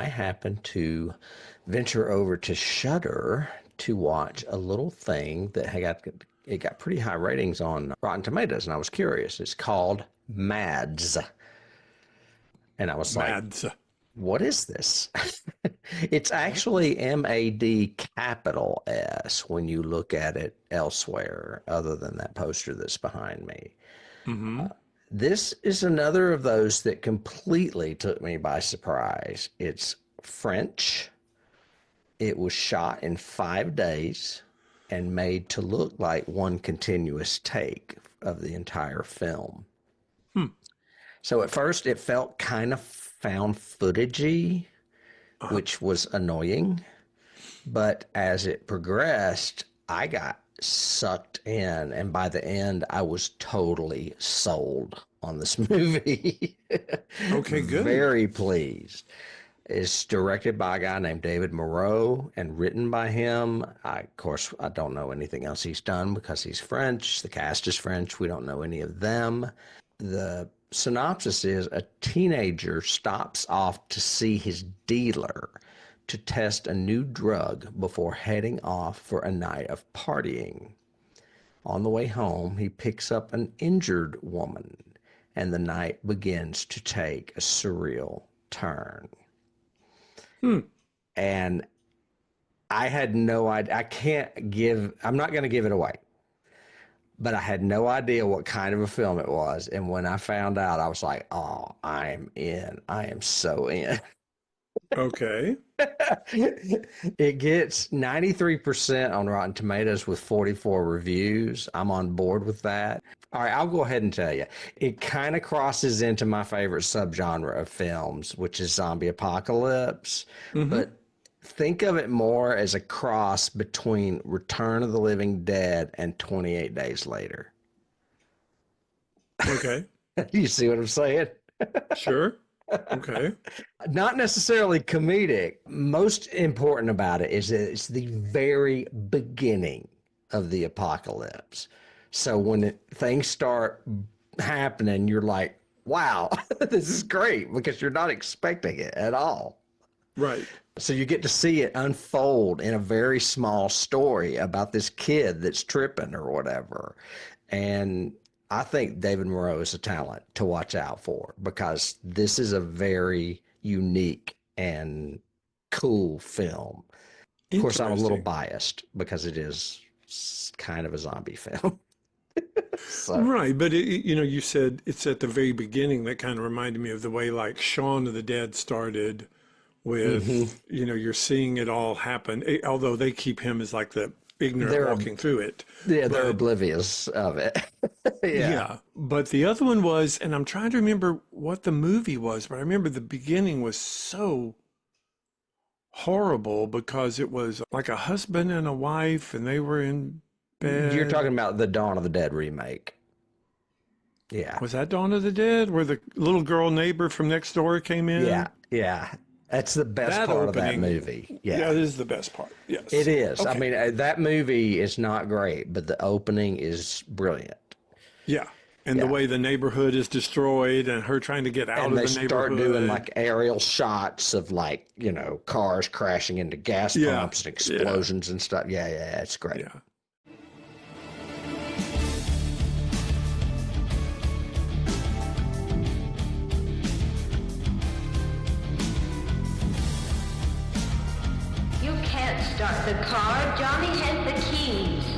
I happened to venture over to Shudder to watch a little thing that got pretty high ratings on Rotten Tomatoes, and I was curious. It's called MadS. And I was like, MadS. what is this? It's actually MAD capital S when you look at it elsewhere, other than that poster that's behind me. Mm-hmm. This is another of those that completely took me by surprise. It's French. It was shot in 5 days and made to look like one continuous take of the entire film. So at first it felt kind of found footagey, which was annoying. But as it progressed, I got sucked in, and by the end I was totally sold on this movie. Okay, good. Very pleased. It's directed by a guy named David Moreau and written by him. Of course, I don't know anything else he's done because he's French. The cast is French. We don't know any of them. The synopsis is a teenager stops off to see his dealer to test a new drug before heading off for a night of partying. On the way home, he picks up an injured woman, and the night begins to take a surreal turn. And I had no idea. I'm not going to give it away, but I had no idea what kind of a film it was. And when I found out, I was like, oh, I'm in. I am so in. Okay. It gets 93% on Rotten Tomatoes with 44 reviews. I'm on board with that. All right, I'll go ahead and tell you. It kind of crosses into my favorite subgenre of films, which is zombie apocalypse. But think of it more as a cross between Return of the Living Dead and 28 Days Later. Okay. You see what I'm saying? Sure. Okay. Not necessarily comedic. Most important about it is that it's the very beginning of the apocalypse. So when things start happening, you're like, wow, this is great, because you're not expecting it at all. Right. So you get to see it unfold in a very small story about this kid that's tripping or whatever. And I think David Moreau is a talent to watch out for, because this is a very unique and cool film. Of course, I'm a little biased because it is kind of a zombie film. So. Right, but you said it's at the very beginning. That kind of reminded me of the way like Shaun of the Dead started with, you're seeing it all happen, although they keep him as like the ignorant walking through it. Yeah, they're oblivious of it. Yeah. But the other one was, and I'm trying to remember what the movie was, but I remember the beginning was so horrible because it was like a husband and a wife and they were in bed. You're talking about the Dawn of the Dead remake. Yeah. Was that Dawn of the Dead where the little girl neighbor from next door came in? Yeah. That's the best part of that movie. Yeah, it is the best part. Yes. It is. Okay. I mean, that movie is not great, but the opening is brilliant. Yeah. And the way the neighborhood is destroyed and her trying to get out of the neighborhood. And they start doing like aerial shots of like, cars crashing into gas pumps and explosions and stuff. Yeah, it's great. Yeah. You can't start the car. Johnny has the keys.